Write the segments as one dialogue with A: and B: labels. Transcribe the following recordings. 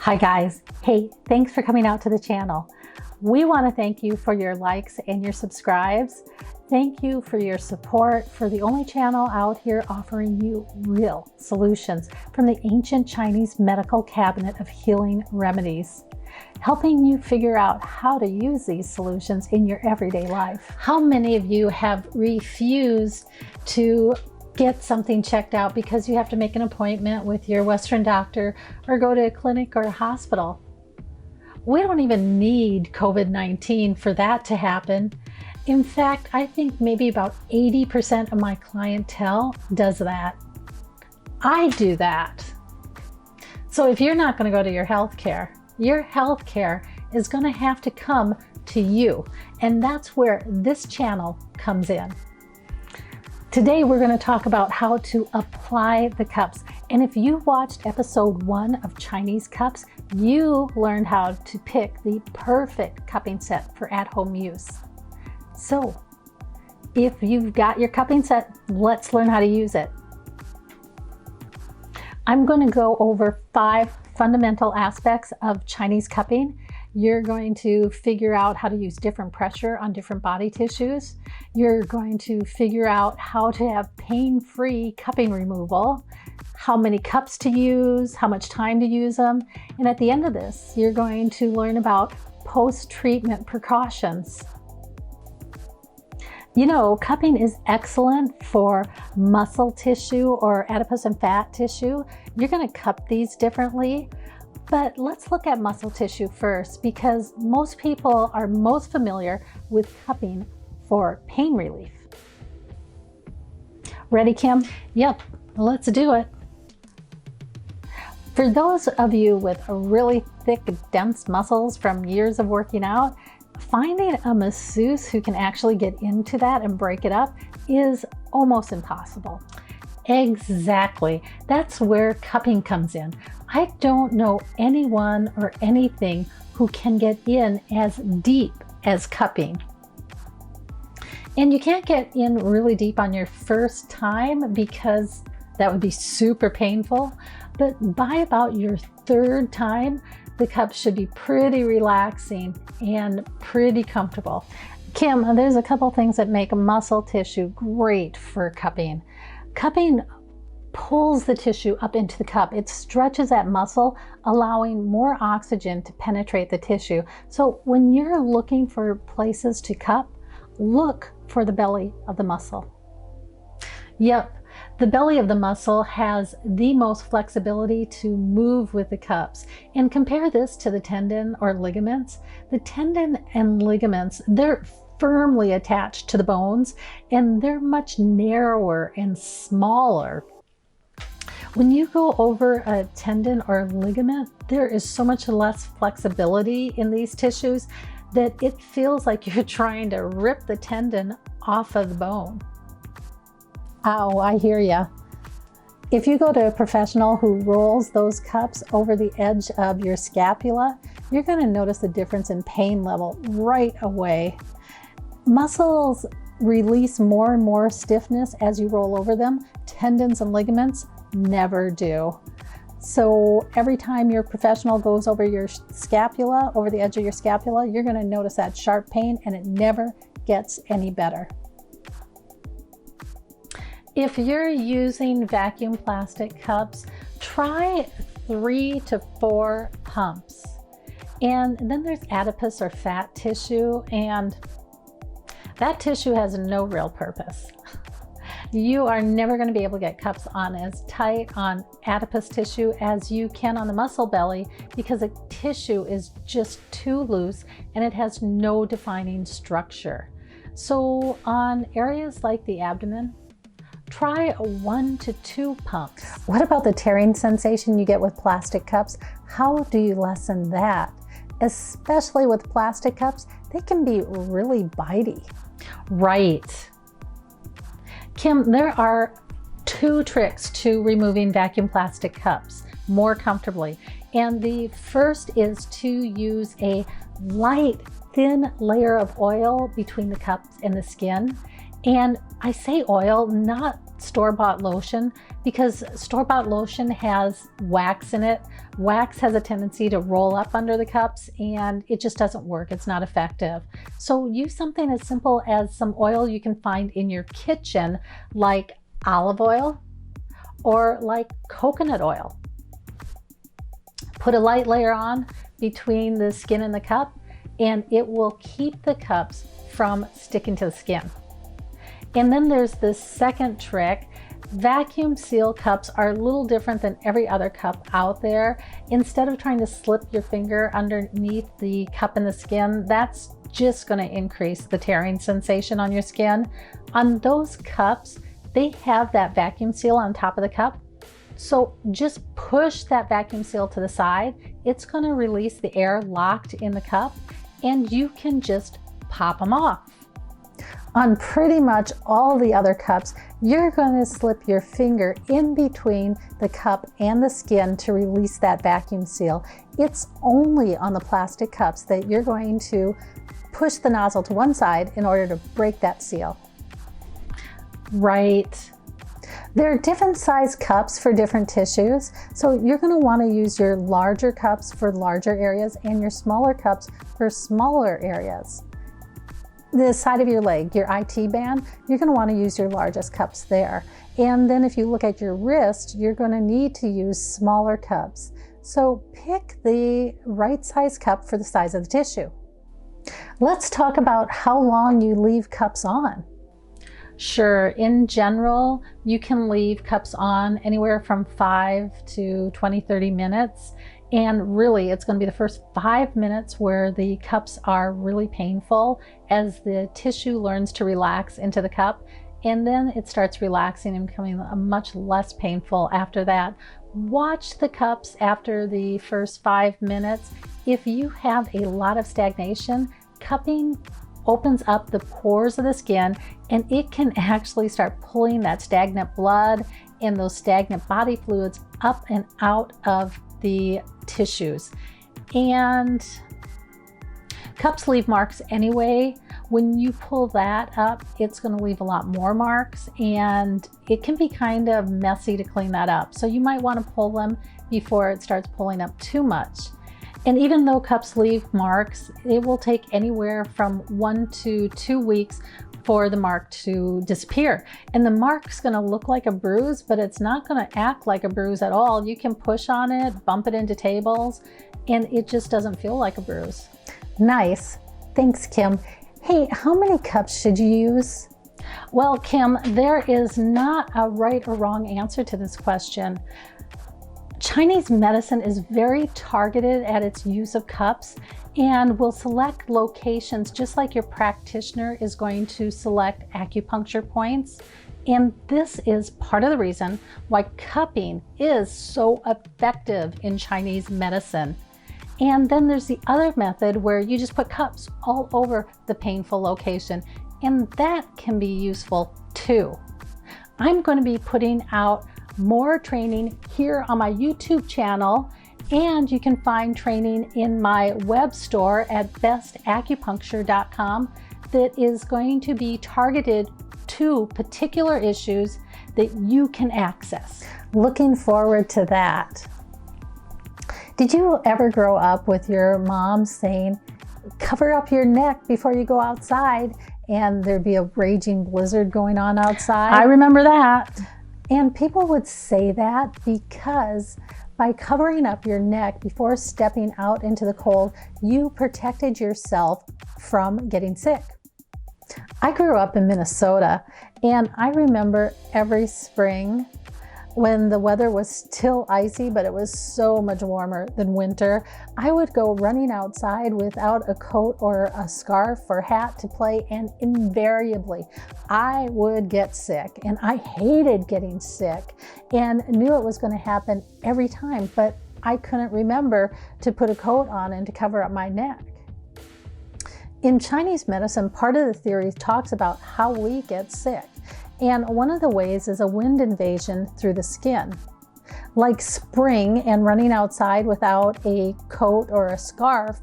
A: Hi guys. Hey, thanks for coming out to the channel. We want to thank you for your likes and your subscribes. Thank you for your support for the only channel out here offering you real solutions from the ancient Chinese medical cabinet of healing remedies, helping you figure out how to use these solutions in your everyday life. How many of you have refused to get something checked out because you have to make an appointment with your Western doctor or go to a clinic or a hospital? We don't even need COVID-19 for that to happen. In fact, I think maybe about 80% of my clientele does that. I do that. So if you're not going to go to your healthcare is going to have to come to you. And that's where this channel comes in. Today, we're going to talk about how to apply the cups. And if you watched episode 1 of Chinese cups, you learned how to pick the perfect cupping set for at-home use. So if you've got your cupping set, let's learn how to use it. I'm going to go over 5 fundamental aspects of Chinese cupping. You're going to figure out how to use different pressure on different body tissues. You're going to figure out how to have pain-free cupping removal, how many cups to use, how much time to use them. And at the end of this, you're going to learn about post-treatment precautions. You know, cupping is excellent for muscle tissue or adipose and fat tissue. You're going to cup these differently. But let's look at muscle tissue first, because most people are most familiar with cupping for pain relief. Ready, Kim? Yep, let's do it. For those of you with really thick, dense muscles from years of working out, finding a masseuse who can actually get into that and break it up is almost impossible. Exactly. That's where cupping comes in. I don't know anyone or anything who can get in as deep as cupping. And you can't get in really deep on your first time because that would be super painful. But by about your third time, the cups should be pretty relaxing and pretty comfortable. Kim, there's a couple things that make muscle tissue great for cupping. Cupping pulls the tissue up into the cup. It stretches that muscle, allowing more oxygen to penetrate the tissue. So when you're looking for places to cup, look for the belly of the muscle. Yep, the belly of the muscle has the most flexibility to move with the cups. And compare this to the tendon or ligaments. The tendon and ligaments, they're firmly attached to the bones, and they're much narrower and smaller. When you go over a tendon or ligament, there is so much less flexibility in these tissues that it feels like you're trying to rip the tendon off of the bone. Ow, I hear ya. If you go to a professional who rolls those cups over the edge of your scapula, you're going to notice the difference in pain level right away. Muscles release more and more stiffness as you roll over them. Tendons and ligaments never do. So every time your professional goes over your scapula, over the edge of your scapula, you're going to notice that sharp pain, and it never gets any better. If you're using vacuum plastic cups, try 3 to 4 pumps. And then there's adipose or fat tissue, and that tissue has no real purpose. You are never going to be able to get cups on as tight on adipose tissue as you can on the muscle belly, because the tissue is just too loose and it has no defining structure. So on areas like the abdomen, try 1 to 2 pumps. What about the tearing sensation you get with plastic cups? How do you lessen that? Especially with plastic cups, they can be really bitey. Right. Kim, there are 2 tricks to removing vacuum plastic cups more comfortably. And the first is to use a light, thin layer of oil between the cups and the skin. And I say oil, not store-bought lotion, because store-bought lotion has wax in it. Wax has a tendency to roll up under the cups and it just doesn't work. It's not effective. So use something as simple as some oil you can find in your kitchen, like olive oil or like coconut oil. Put a light layer on between the skin and the cup, and it will keep the cups from sticking to the skin. And then there's this second trick. Vacuum seal cups are a little different than every other cup out there. Instead of trying to slip your finger underneath the cup and the skin, that's just going to increase the tearing sensation on your skin. On those cups, they have that vacuum seal on top of the cup. So just push that vacuum seal to the side. It's going to release the air locked in the cup, and you can just pop them off. On pretty much all the other cups, you're going to slip your finger in between the cup and the skin to release that vacuum seal. It's only on the plastic cups that you're going to push the nozzle to one side in order to break that seal. Right. There are different size cups for different tissues, so you're going to want to use your larger cups for larger areas and your smaller cups for smaller areas. The side of your leg, your IT band, you're going to want to use your largest cups there. And then if you look at your wrist, you're going to need to use smaller cups. So pick the right size cup for the size of the tissue. Let's talk about how long you leave cups on. Sure, in general, you can leave cups on anywhere from 5 to 20, 30 minutes. And really, it's going to be the first 5 minutes where the cups are really painful as the tissue learns to relax into the cup. And then it starts relaxing and becoming much less painful after that. Watch the cups after the first 5 minutes. If you have a lot of stagnation, cupping opens up the pores of the skin, and it can actually start pulling that stagnant blood and those stagnant body fluids up and out of the tissues. And cups leave marks anyway. When you pull that up, it's going to leave a lot more marks, and it can be kind of messy to clean that up. So you might want to pull them before it starts pulling up too much. And even though cups leave marks, it will take anywhere from 1 to 2 weeks for the mark to disappear. And the mark's going to look like a bruise, but it's not going to act like a bruise at all. You can push on it, bump it into tables, and it just doesn't feel like a bruise. Nice. Thanks, Kim. Hey, how many cups should you use? Well, Kim, there is not a right or wrong answer to this question. Chinese medicine is very targeted at its use of cups and will select locations just like your practitioner is going to select acupuncture points. And this is part of the reason why cupping is so effective in Chinese medicine. And then there's the other method where you just put cups all over the painful location, and that can be useful too. I'm going to be putting out more training here on my YouTube channel, and you can find training in my web store at bestacupuncture.com that is going to be targeted to particular issues that you can access. Looking forward to that. Did you ever grow up with your mom saying, cover up your neck before you go outside, and there'd be a raging blizzard going on outside? I remember that. And people would say that because by covering up your neck before stepping out into the cold, you protected yourself from getting sick. I grew up in Minnesota, and I remember every spring when the weather was still icy, but it was so much warmer than winter, I would go running outside without a coat or a scarf or hat to play, and invariably I would get sick. And I hated getting sick and knew it was going to happen every time, but I couldn't remember to put a coat on and to cover up my neck. In Chinese medicine, part of the theory talks about how we get sick. And one of the ways is a wind invasion through the skin. Like spring and running outside without a coat or a scarf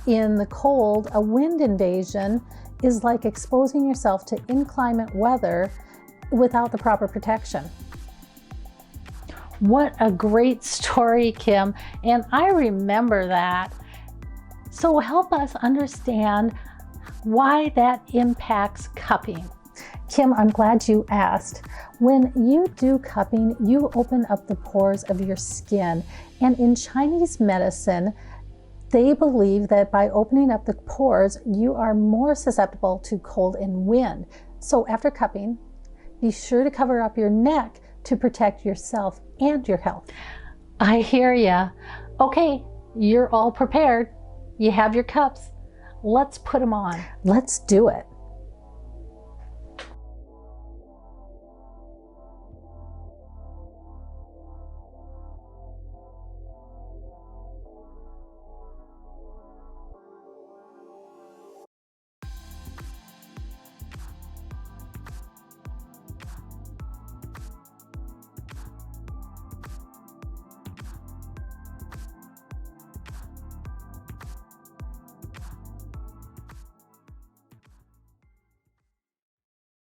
A: in the cold, a wind invasion is like exposing yourself to inclement weather without the proper protection. What a great story, Kim, and I remember that. So help us understand why that impacts cupping. Kim, I'm glad you asked. When you do cupping, you open up the pores of your skin, and in Chinese medicine, they believe that by opening up the pores, you are more susceptible to cold and wind. So after cupping, be sure to cover up your neck to protect yourself and your health. I hear ya. Okay, you're all prepared. You have your cups. Let's put them on. Let's do it.